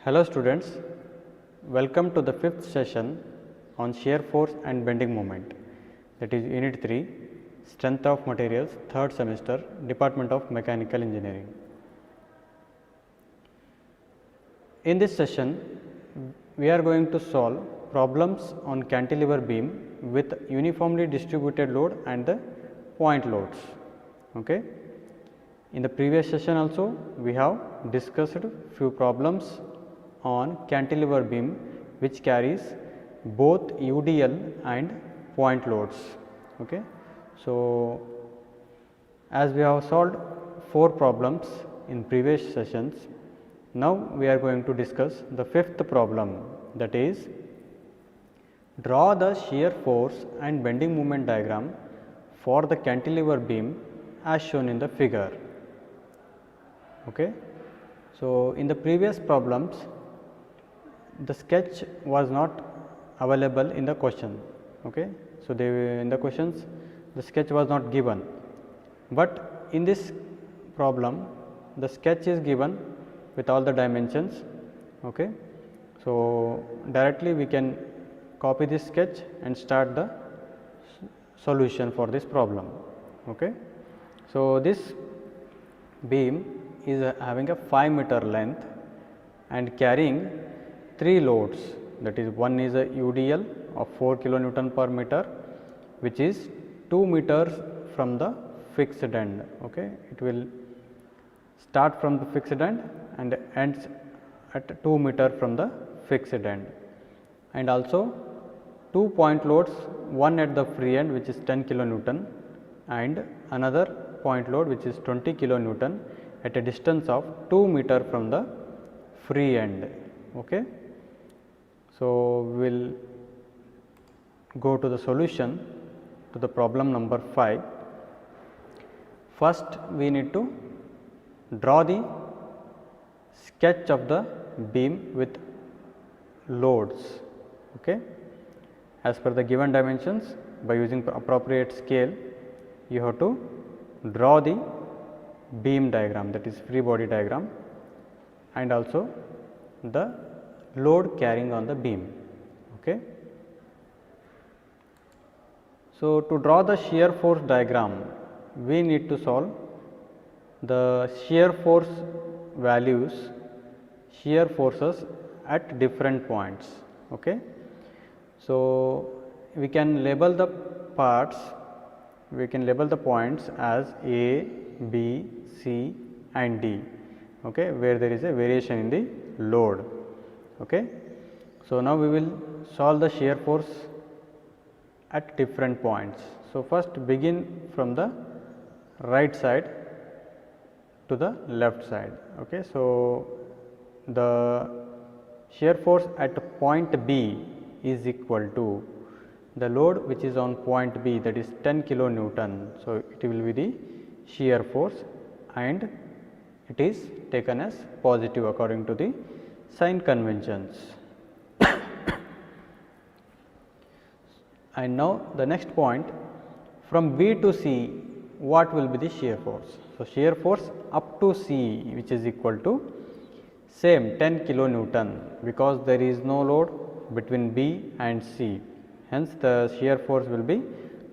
Hello students, welcome to the fifth session on shear force and bending moment, that is unit 3, strength of materials, third semester, Department of Mechanical Engineering. In this session we are going to solve problems on cantilever beam with uniformly distributed load and the point loads. Okay. In the previous session also we have discussed few problems on cantilever beam which carries both UDL and point loads. Okay. So, as we have solved 4 problems in previous sessions, now we are going to discuss the fifth problem, that is draw the shear force and bending moment diagram for the cantilever beam as shown in the figure. Okay. So, in the previous problems the sketch was not available in the question. Okay. So, in the questions the sketch was not given, but in this problem the sketch is given with all the dimensions. Okay. So, directly we can copy this sketch and start the solution for this problem. Okay. So, this beam is having a 5 meter length and carrying 3 loads, that is one is a UDL of 4 kilonewton per meter, which is 2 meters from the fixed end. Okay. It will start from the fixed end and ends at 2 meter from the fixed end, and also 2 point loads, one at the free end which is 10 kilonewton and another point load which is 20 kilonewton at a distance of 2 meter from the free end. Okay. So, we will go to the solution to the problem number 5. First we need to draw the sketch of the beam with loads. Okay. As per the given dimensions, by using appropriate scale you have to draw the beam diagram, that is free body diagram, and also the load carrying on the beam. Okay. So, to draw the shear force diagram we need to solve the shear force values, shear forces at different points. Okay. So, we can label the parts, we can label the points as A, B, C and D, okay, where there is a variation in the load. Okay. So, now we will solve the shear force at different points. So, first begin from the right side to the left side. Okay. So, the shear force at point B is equal to the load which is on point B, that is 10 kilonewton. So, it will be the shear force and it is taken as positive according to the sign conventions. And now, the next point, from B to C what will be the shear force? So, shear force up to C which is equal to same 10 kilonewton, because there is no load between B and C, hence the shear force will be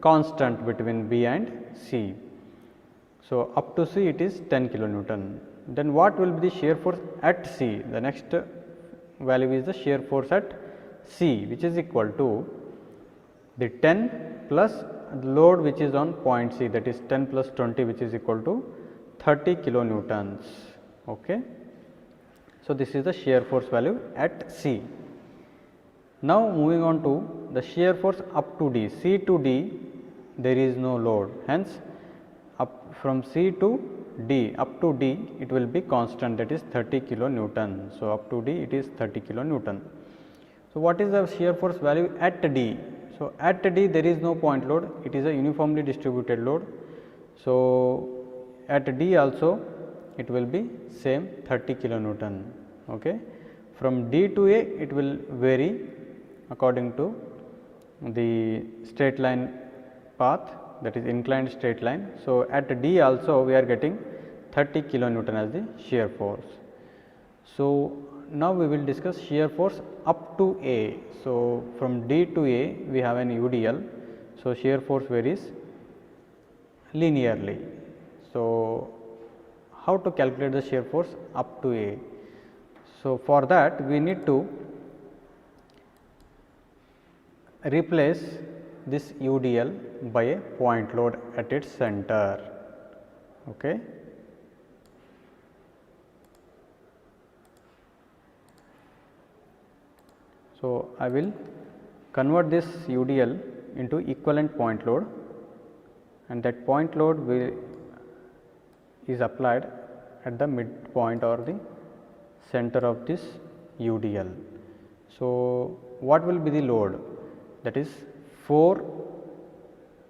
constant between B and C. So, up to C it is 10 kilonewton. Then what will be the shear force at C? The next value is the shear force at C, which is equal to the 10 plus the load which is on point C, that is 10 plus 20 which is equal to 30 kilonewtons. Okay. So, this is the shear force value at C. Now, moving on to the shear force up to D. C to D there is no load, hence up from C to D, up to D it will be constant, that is 30 kilonewton. So, up to D it is 30 kilonewton. So, what is the shear force value at D? So, at D there is no point load, it is a uniformly distributed load. So, at D also it will be same 30 kilonewton. Okay. From D to A it will vary according to the straight line path, that is inclined straight line. So, at D also we are getting 30 kilonewton as the shear force. So, now we will discuss shear force up to A. So, from D to A we have an UDL. So, shear force varies linearly. So, how to calculate the shear force up to A? So, for that we need to replace this UDL by a point load at its center. Okay. So, I will convert this UDL into equivalent point load, and that point load is applied at the midpoint or the center of this UDL. So, what will be the load? That is 4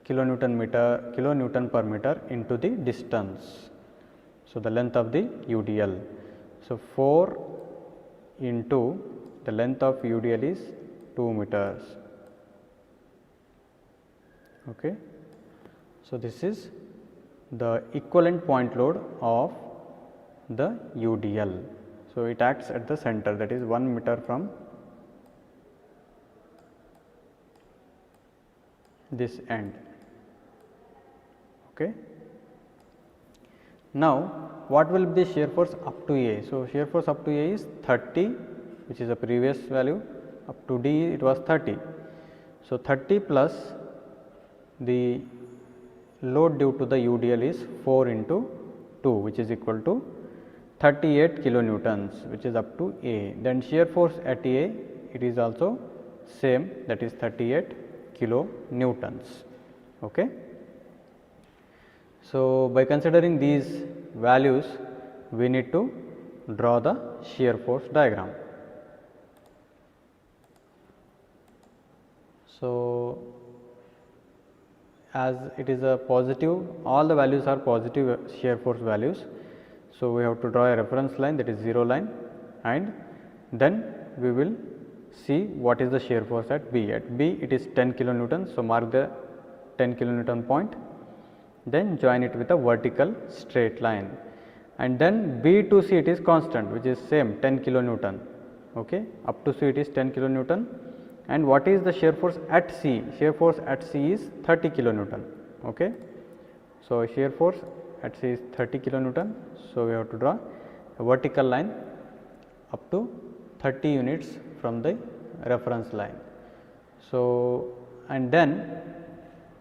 kilonewton per meter into the distance. So, the length of the UDL. So, 4 into the length of UDL is 2 meters. Okay. So, this is the equivalent point load of the UDL. So, it acts at the center, that is 1 meter from this end. Okay. Now, what will be the shear force up to A? So, shear force up to A is 30, which is the previous value, up to D it was 30. So, 30 plus the load due to the UDL is 4 into 2, which is equal to 38 kilonewtons, which is up to A. Then shear force at A, it is also same, that is 38 kilonewtons. Okay. So, by considering these values, we need to draw the shear force diagram. So, as it is a positive, all the values are positive shear force values. So, we have to draw a reference line, that is 0 line, and then we will see what is the shear force at B. At B it is 10 kilonewton. So, mark the 10 kilonewton point, then join it with a vertical straight line, and then B to C it is constant, which is same 10 kilonewton. Okay. Up to C it is 10 kilonewton. And what is the shear force at C? Shear force at C is 30 kilonewton. Okay. So, shear force at C is 30 kilonewton. So, we have to draw a vertical line up to 30 units from the reference line. So, and then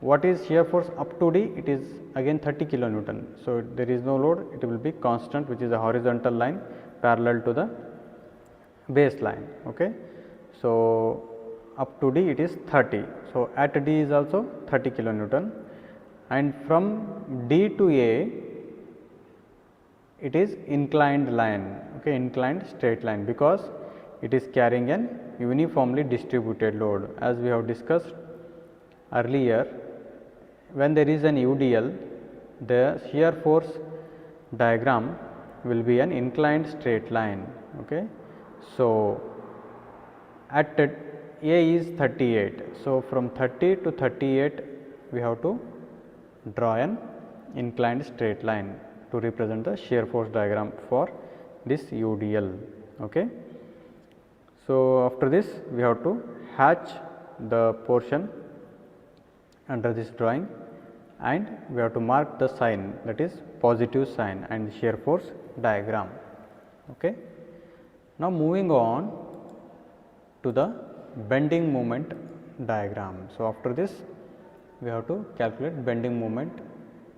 what is shear force up to D? It is again 30 kilonewton. So, there is no load, it will be constant, which is a horizontal line parallel to the base line. Okay. So, up to D it is 30. So, at D is also 30 kilonewton, and from D to A it is inclined line, okay, inclined straight line, because it is carrying an uniformly distributed load. As we have discussed earlier, when there is an UDL, the shear force diagram will be an inclined straight line. Okay. So, at A is 38. So, from 30 to 38 we have to draw an inclined straight line to represent the shear force diagram for this UDL. Okay. So, after this we have to hatch the portion under this drawing, and we have to mark the sign, that is positive sign, and shear force diagram. Okay. Now, moving on to the bending moment diagram. So, after this we have to calculate bending moment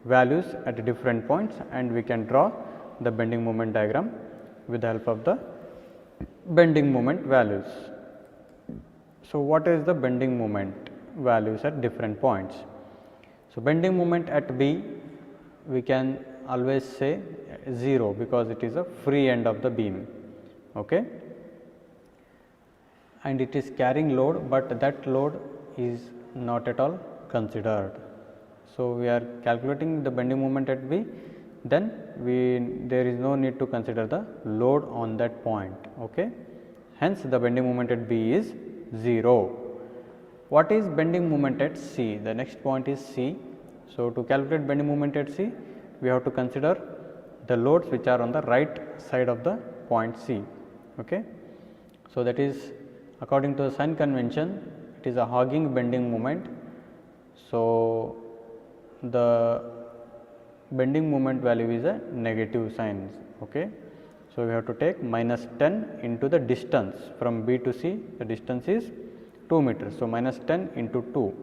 values at different points, and we can draw the bending moment diagram with the help of the bending moment values. So, what is the bending moment values at different points? So, bending moment at B we can always say 0, because it is a free end of the beam. Okay. And it is carrying load, but that load is not at all considered. So, we are calculating the bending moment at B, then there is no need to consider the load on that point. Okay. Hence, the bending moment at B is 0. What is bending moment at C? The next point is C. So, to calculate bending moment at C, we have to consider the loads which are on the right side of the point C. Okay. So, that is according to the sign convention, it is a hogging bending moment. So, the bending moment value is a negative sign. Okay. So, we have to take minus 10 into the distance from B to C, the distance is 2 meters. So, minus 10 into 2,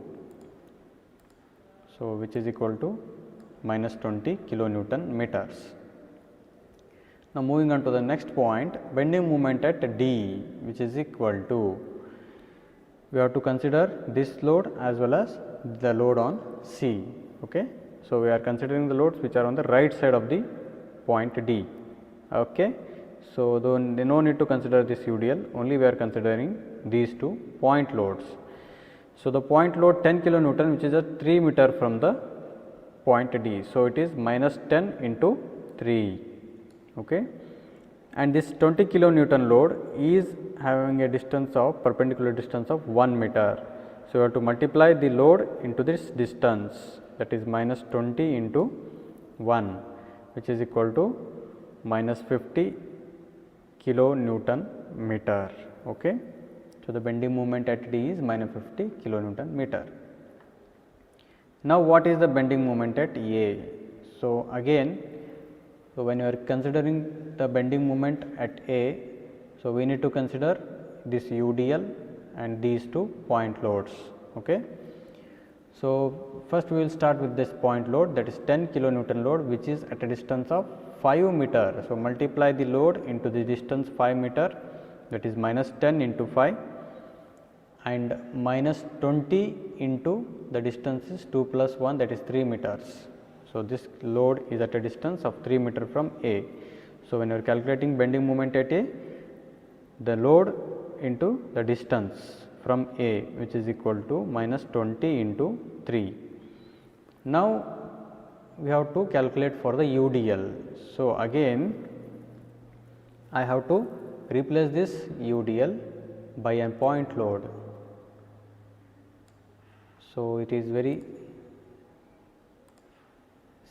so which is equal to minus 20 kilonewton meters. Now, moving on to the next point, bending moment at D, which is equal to, we have to consider this load as well as the load on C. Okay. So, we are considering the loads which are on the right side of the point D. Okay. So, no need to consider this UDL, only we are considering these two point loads. So, the point load 10 kilonewton, which is a 3 meter from the point D. So, it is minus 10 into 3. Okay. And this 20 kilonewton load is having a distance of perpendicular distance of 1 meter. So, you have to multiply the load into this distance, that is minus 20 into 1, which is equal to minus 50 kilonewton meter. Okay. So, the bending moment at D is minus 50 kilonewton meter. Now, what is the bending moment at A? So, again, when you are considering the bending moment at A, so we need to consider this UDL and these two point loads. Okay. So, first we will start with this point load, that is 10 kilonewton load, which is at a distance of 5 meter. So, multiply the load into the distance 5 meter, that is minus 10 into 5, and minus 20 into the distance is 2 plus 1, that is 3 meters. So, this load is at a distance of 3 meter from A. So, when you are calculating bending moment at A, the load into the distance from A, which is equal to minus 20 into 3. Now, we have to calculate for the UDL. So, again I have to replace this UDL by a point load. So, it is very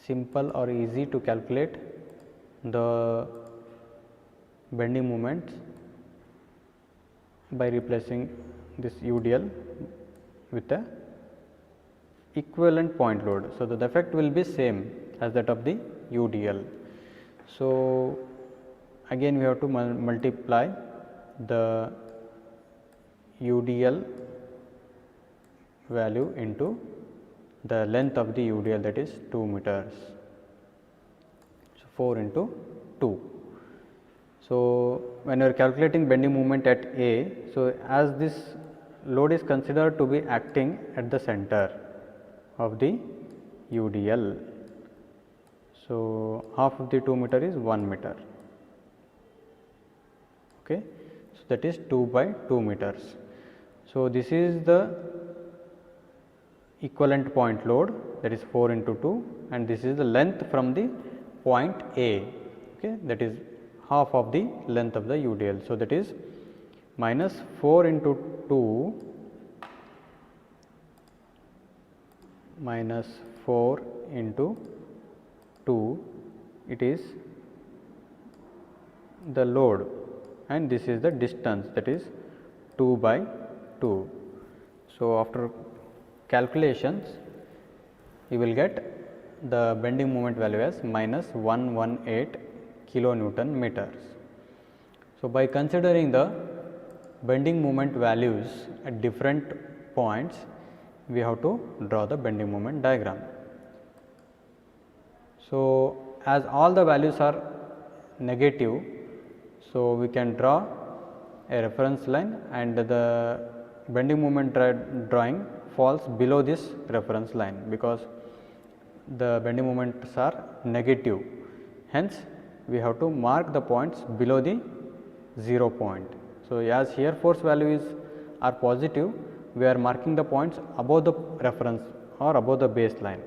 simple or easy to calculate the bending moments by replacing this UDL with a equivalent point load. So, the effect will be same as that of the UDL. So, again we have to multiply the UDL value into the length of the UDL, that is 2 meters. So, 4 into 2. So, when you are calculating bending moment at A, so as this load is considered to be acting at the center of the UDL. So, half of the 2 meter is 1 meter. Okay. So, that is 2 by 2 meters. So, this is the equivalent point load, that is 4 into 2, and this is the length from the point A, okay, that is half of the length of the UDL. So, that is minus 4 into 2 minus 4 into 2, it is the load, and this is the distance, that is 2 by 2. So, after calculations, you will get the bending moment value as minus 118 kilonewton meters. So, by considering the bending moment values at different points, we have to draw the bending moment diagram. So, as all the values are negative, so we can draw a reference line, and the bending moment drawing falls below this reference line, because the bending moments are negative. Hence, we have to mark the points below the 0 point. So, as here force values are positive, we are marking the points above the reference or above the baseline,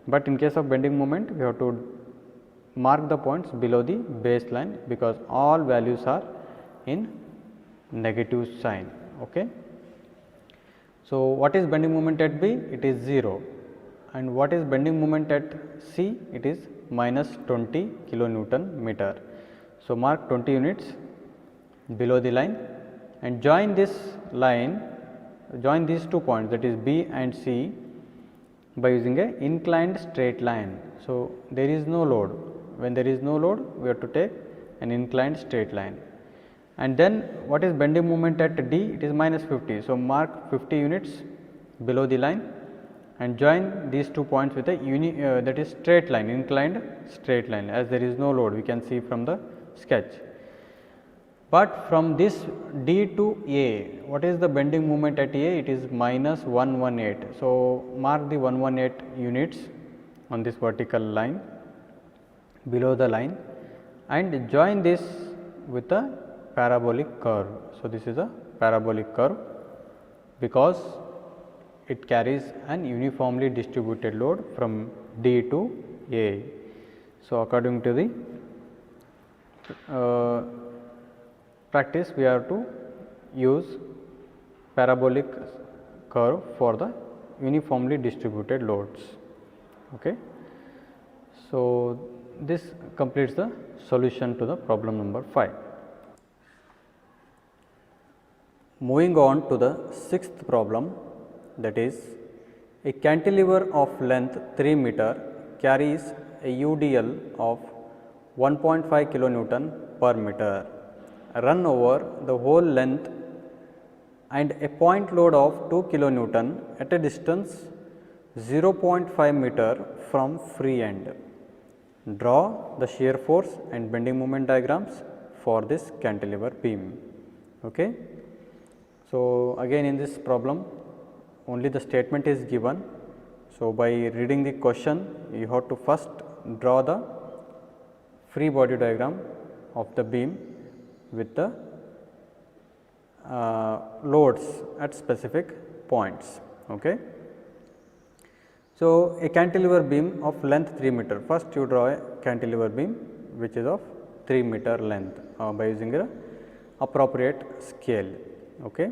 but in case of bending moment, we have to mark the points below the baseline, because all values are in negative sign. Okay. So, what is bending moment at B? It is 0, and what is bending moment at C? It is minus 20 kilonewton meter. So, mark 20 units below the line and join this line, join these 2 points, that is B and C, by using a inclined straight line. So, there is no load. When there is no load, we have to take an inclined straight line. And then what is bending moment at D? It is minus 50. So, mark 50 units below the line and join these 2 points with a that is straight line, inclined straight line, as there is no load, we can see from the sketch. But from this D to A, what is the bending moment at A? It is minus 118. So, mark the 118 units on this vertical line below the line and join this with a parabolic curve. So, this is a parabolic curve because it carries an uniformly distributed load from D to A. So, according to the practice, we have to use parabolic curve for the uniformly distributed loads. Okay. So, this completes the solution to the problem number 5. Moving on to the 6th problem, that is, a cantilever of length 3 meter carries a UDL of 1.5 kilonewton per meter run over the whole length and a point load of 2 kilonewton at a distance 0.5 meter from free end. Draw the shear force and bending moment diagrams for this cantilever beam. Okay. So, again in this problem only the statement is given. So, by reading the question you have to first draw the free body diagram of the beam with the loads at specific points. Okay. So, a cantilever beam of length 3 meter. First you draw a cantilever beam which is of 3 meter length by using a appropriate scale. Okay.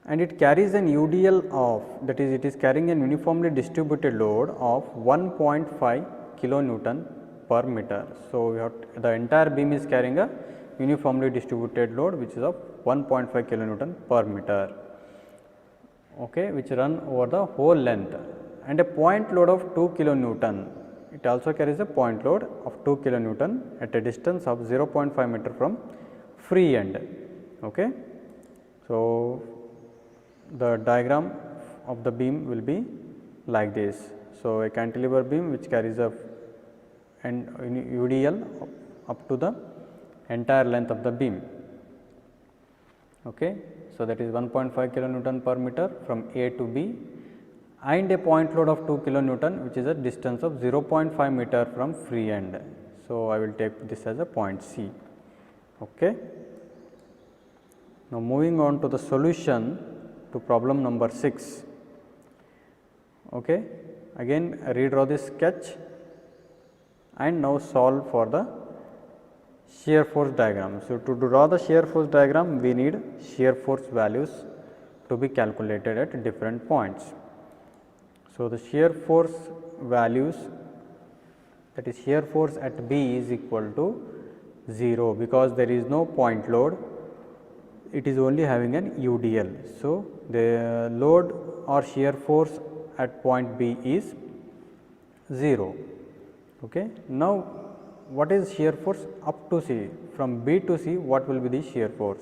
And it carries an UDL of, that is, it is carrying an uniformly distributed load of 1.5 kilonewton per meter. So, we have the entire beam is carrying a uniformly distributed load which is of 1.5 kilonewton per meter, okay, which run over the whole length, and a point load of 2 kilonewton. It also carries a point load of 2 kilonewton at a distance of 0.5 meter from free end. Okay. So, the diagram of the beam will be like this. So, a cantilever beam which carries a UDL up to the entire length of the beam. Okay. So, that is 1.5 kilonewton per meter from A to B and a point load of 2 kilonewton which is a distance of 0.5 meter from free end. So, I will take this as a point C. Okay. Now, moving on to the solution to problem number 6. Okay. Again redraw this sketch and now solve for the shear force diagram. So, to draw the shear force diagram we need shear force values to be calculated at different points. So, the shear force values, that is shear force at B is equal to 0 because there is no point load, it is only having an UDL. So, the load or shear force at point B is 0. Okay. Now, what is shear force up to C? From B to C, what will be the shear force?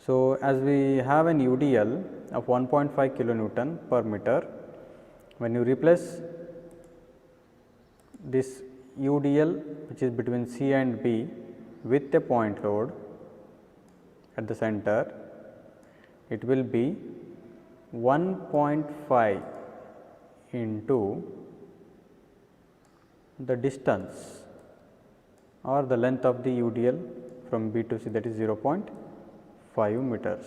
So, as we have an UDL of 1.5 kilonewton per meter, when you replace this UDL which is between C and B with a point load at the center, it will be 1.5 into the distance or the length of the UDL from B to C, that is 0.5 meters.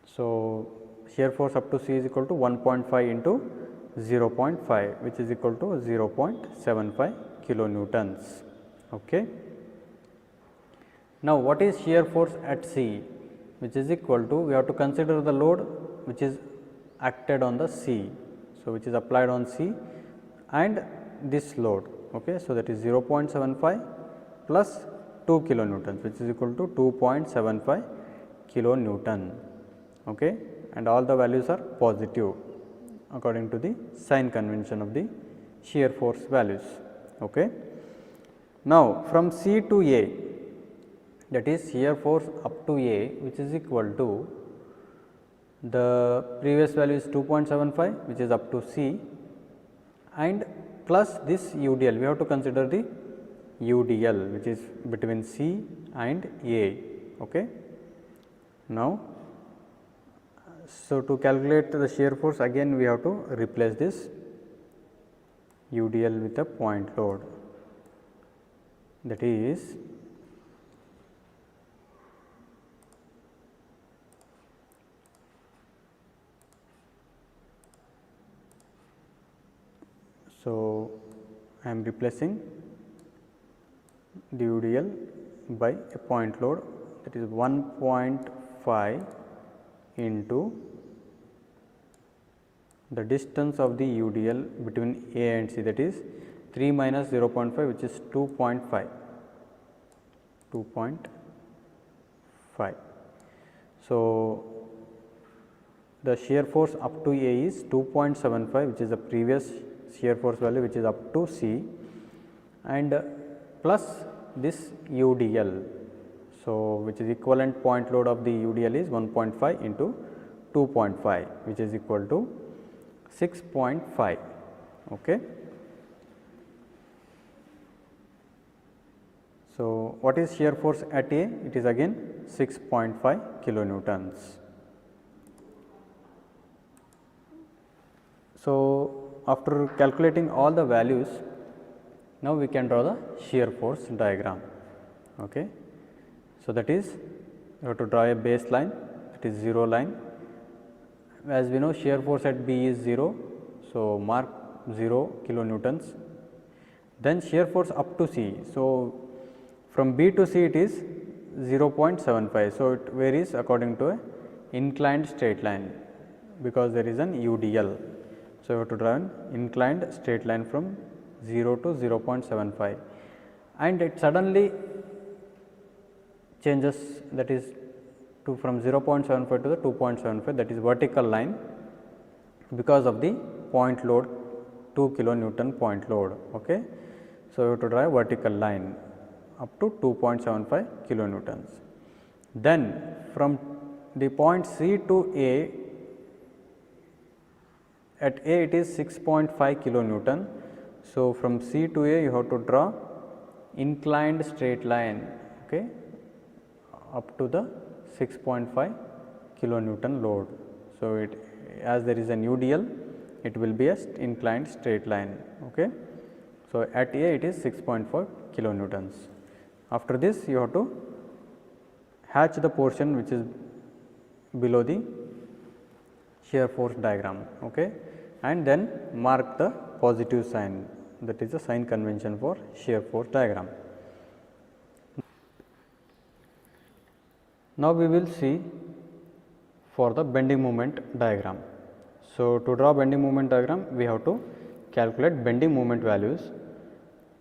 So, shear force up to C is equal to 1.5 into 0.5 which is equal to 0.75 kilonewtons. Okay. Now, what is shear force at C, which is equal to, we have to consider the load which is acted on the C. So, which is applied on C and this load. Okay. So, that is 0.75 plus 2 kilonewtons, which is equal to 2.75 kilonewton, okay, and all the values are positive according to the sign convention of the shear force values. Okay. Now, from C to A, that is shear force up to A, which is equal to the previous value is 2.75, which is up to C, and plus this UDL, we have to consider the UDL, which is between C and A. Okay. Now, so to calculate the shear force, again we have to replace this UDL with a point load, that is so I am replacing the UDL by a point load, that is 1.5 into the distance of the UDL between A and C, that is 3 minus 0.5, which is 2.5. So, the shear force up to A is 2.75, which is the previous shear force value, which is up to C, and plus this UDL. So, which is equivalent point load of the UDL is 1.5 into 2.5, which is equal to 6.5. Okay. So, what is shear force at A? It is again 6.5 kilonewtons. So, after calculating all the values, now we can draw the shear force diagram. Okay. So, that is you have to draw a baseline, it is 0 line. As we know, shear force at B is 0. So, mark 0 kilonewtons. Then shear force up to C. So, from B to C it is 0.75. So, it varies according to a inclined straight line, because there is an UDL. So, you have to draw an inclined straight line from 0 to 0.75, and it suddenly changes, that is to from 0.75 to the 2.75, that is vertical line, because of the point load 2 kilonewton point load. Okay. So, you have to draw a vertical line up to 2.75 kilonewtons. Then from the point C to A, at A it is 6.5 kilonewton. So, from C to A you have to draw inclined straight line, okay, up to the 6.5 kilonewton load. So, it as there is an UDL, it will be a inclined straight line. Okay. So, at A it is 6.5 kilonewtons. After this you have to hatch the portion which is below the shear force diagram, okay, and then mark the positive sign, that is the sign convention for shear force diagram. Now, we will see for the bending moment diagram. So, to draw bending moment diagram, we have to calculate bending moment values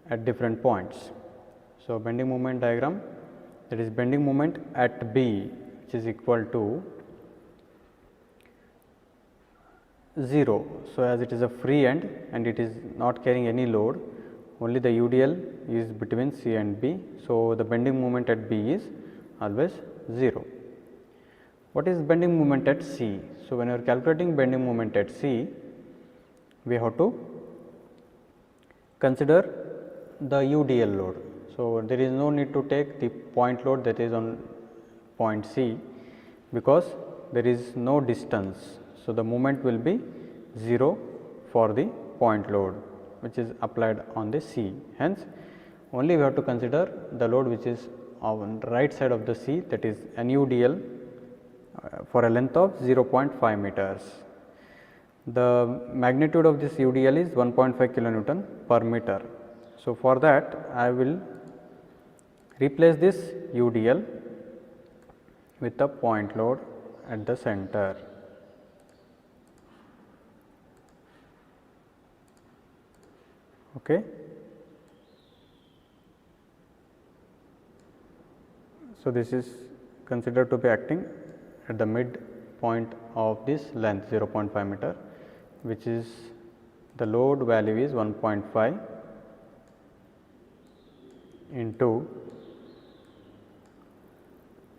at different points. So, bending moment diagram, that is bending moment at B, which is equal to 0. So, as it is a free end and it is not carrying any load, only the UDL is between C and B. So, the bending moment at B is always 0. What is bending moment at C? So, when you are calculating bending moment at C, we have to consider the UDL load. So, there is no need to take the point load that is on point C, because there is no distance. So, the moment will be 0 for the point load which is applied on the C. Hence, only we have to consider the load which is on right side of the C, that is an UDL for a length of 0.5 meters. The magnitude of this UDL is 1.5 kilonewton per meter. So, for that I will replace this UDL with a point load at the center. Okay. So, this is considered to be acting at the mid point of this length 0.5 meter, which is the load value is 1.5 into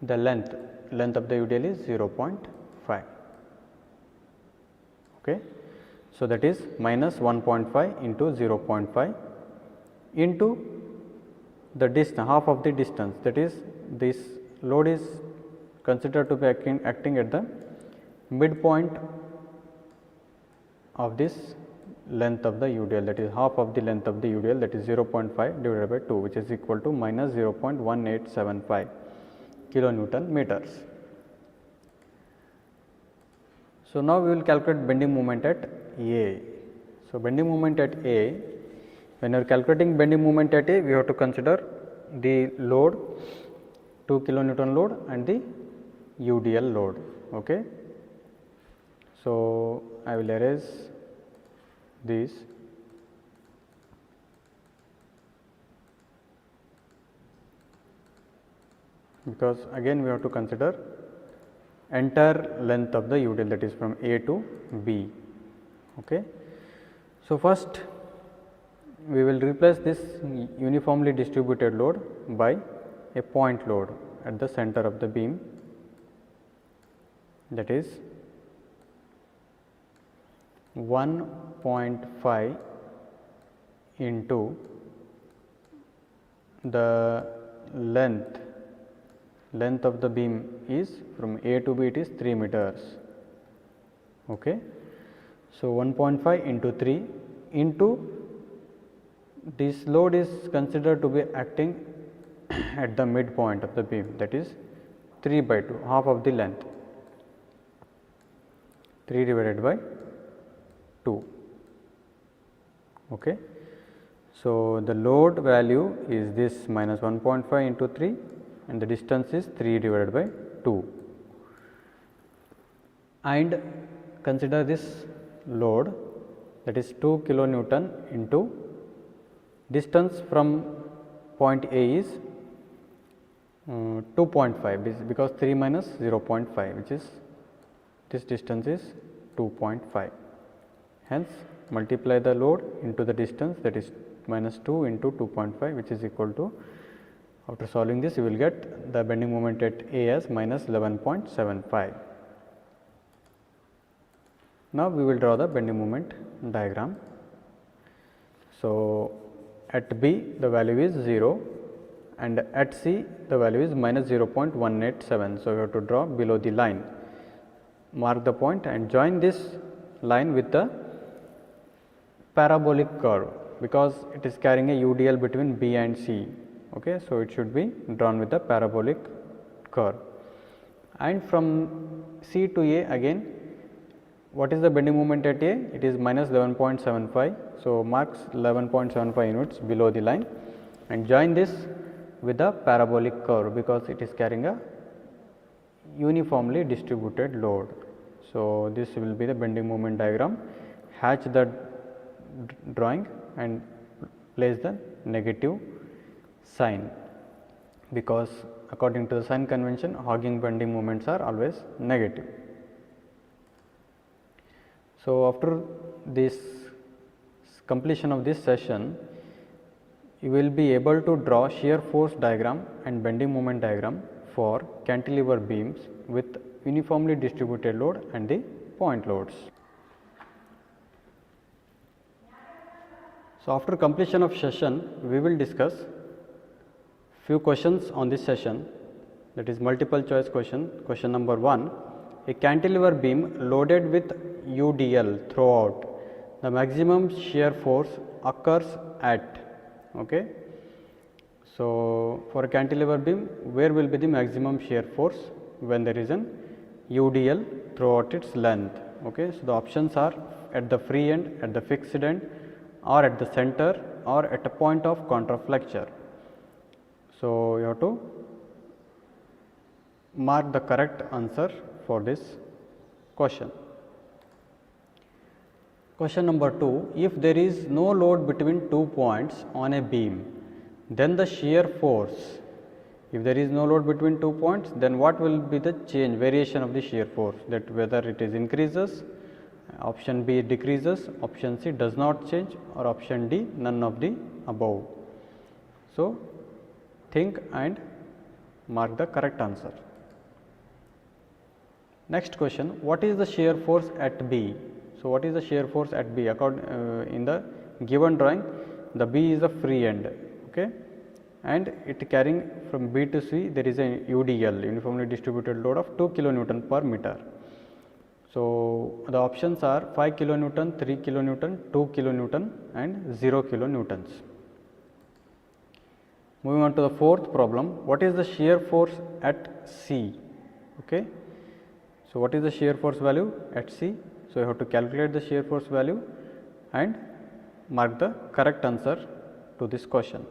the length of the UDL is 0.5. Okay. So, that is minus 1.5 into 0.5 into the distance, half of the distance, that is this load is considered to be acting at the midpoint of this length of the UDL, that is half of the length of the UDL, that is 0.5 divided by 2, which is equal to minus 0.1875 kilonewton meters. So, now we will calculate bending moment at A. So, bending moment at A, when you are calculating bending moment at A, we have to consider the load 2 kilonewton load and the UDL load. Okay. So, I will erase these. Because again we have to consider entire length of the UDL, that is from A to B. Okay. So, first we will replace this uniformly distributed load by a point load at the center of the beam, that is 1.5 into the length of the beam is from A to B, it is 3 meters. Okay. So, 1.5 into 3 into this load is considered to be acting at the midpoint of the beam, that is 3 by 2, half of the length, 3 divided by 2. Okay. So, the load value is this minus 1.5 into 3 and the distance is 3 divided by 2, and consider this load, that is 2 kilonewton into distance from point A is 2.5, because 3 minus 0.5, which is this distance is 2.5. Hence, multiply the load into the distance, that is minus 2 into 2.5, which is equal to, after solving this you will get the bending moment at A as minus 11.75. Now, we will draw the bending moment diagram. So, at B the value is 0 and at C the value is minus 0.187. So, we have to draw below the line, mark the point and join this line with the parabolic curve, because it is carrying a UDL between B and C. Okay. So, it should be drawn with the parabolic curve, and from C to A again, what is the bending moment at A? It is minus 11.75. So, marks 11.75 units below the line and join this with the parabolic curve, because it is carrying a uniformly distributed load. So, this will be the bending moment diagram. Hatch the drawing and place the negative sign, because according to the sign convention hogging bending moments are always negative. So, after this completion of this session, you will be able to draw shear force diagram and bending moment diagram for cantilever beams with uniformly distributed load and the point loads. So, after completion of session, we will discuss few questions on this session, that is multiple choice question. Question number 1, a cantilever beam loaded with UDL throughout, the maximum shear force occurs at. Okay. So, for a cantilever beam, where will be the maximum shear force when there is an UDL throughout its length? Okay. So, the options are at the free end, at the fixed end, or at the center, or at a point of contraflexure. So, you have to mark the correct answer for this question. Question number 2, if there is no load between 2 points on a beam, then the shear force If there is no load between 2 points, then what will be the change, variation of the shear force, that whether it is increases, option B decreases, option C does not change, or option D none of the above. So, think and mark the correct answer. Next question, what is the shear force at B? So, what is the shear force at B? In the given drawing, the B is a free end, okay, and it carrying from B to C, there is a UDL, uniformly distributed load of 2 kilonewton per meter. So, the options are 5 kilonewton, 3 kilonewton, 2 kilonewton and 0 kilonewtons. Moving on to the fourth problem, what is the shear force at C? Okay. So, what is the shear force value at C? So, you have to calculate the shear force value and mark the correct answer to this question.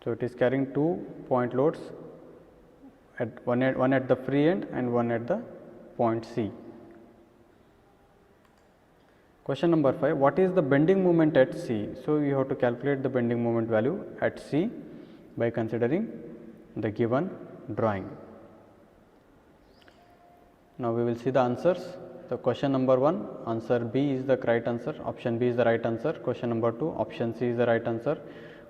So, it is carrying 2 point loads, at one at the free end and one at the point C. Question number 5, what is the bending moment at C? So, you have to calculate the bending moment value at C by considering the given drawing. Now, we will see the answers. So, question number 1, answer B is the right answer, option B is the right answer. Question number 2, option C is the right answer.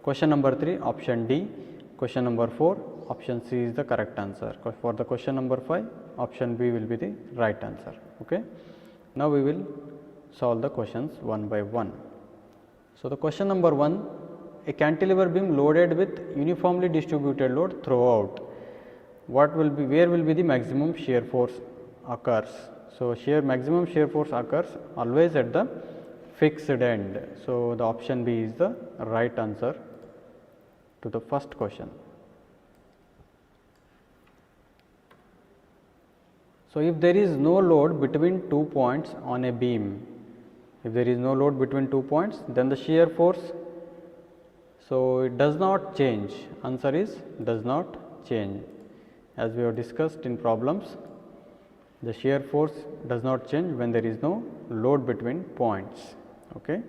Question number 3, option D. Question number 4, option C is the correct answer. For the question number 5, option B will be the right answer. Okay. Now, we will solve the questions one by one. So, the question number 1, a cantilever beam loaded with uniformly distributed load throughout, where will be the maximum shear force occurs? So, maximum shear force occurs always at the fixed end. So, the option B is the right answer to the first question. So, if there is no load between 2 points on a beam, then the shear force, so it does not change, answer is does not change. As we have discussed in problems, the shear force does not change when there is no load between points. Okay.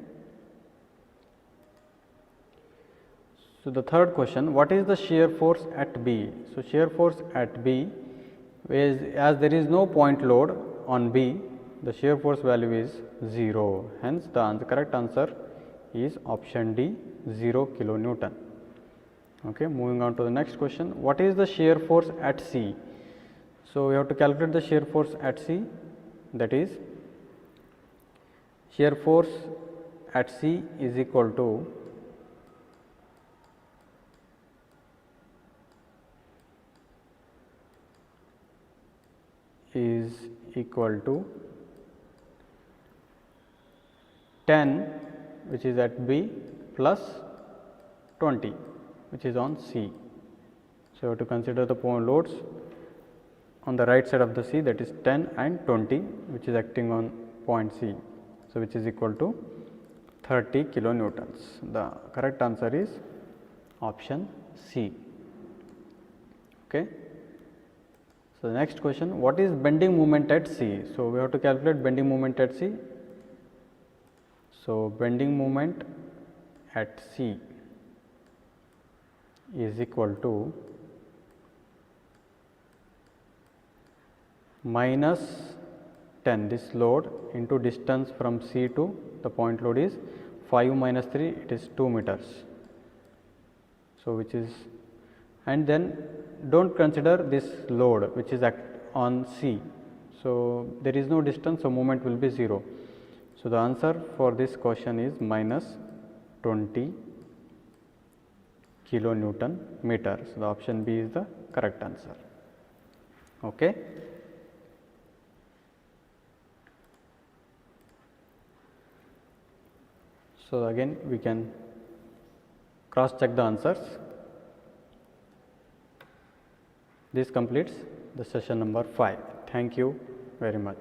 So, the third question, what is the shear force at B? So, shear force at B is, as there is no point load on B, the shear force value is 0. Hence, the correct answer is option D, 0 kilonewton. Okay. Moving on to the next question, what is the shear force at C? So, we have to calculate the shear force at C, that is shear force at C is equal to is equal to 10, which is at B, plus 20, which is on C. So, you have to consider the point loads on the right side of the C, that is 10 and 20, which is acting on point C. So, which is equal to 30 kilonewtons. The correct answer is option C. Okay. So, the next question, what is bending moment at C? So, we have to calculate bending moment at C. So, bending moment at C is equal to minus 10, this load, into distance from C to the point load is 5 minus 3, it is 2 meters. So, which is, and then do not consider this load which is on C. So, there is no distance, so moment will be 0. So, the answer for this question is minus 20 kilonewton meter. So, the option B is the correct answer. Okay. So, again we can cross check the answers. This completes the session number 5. Thank you very much.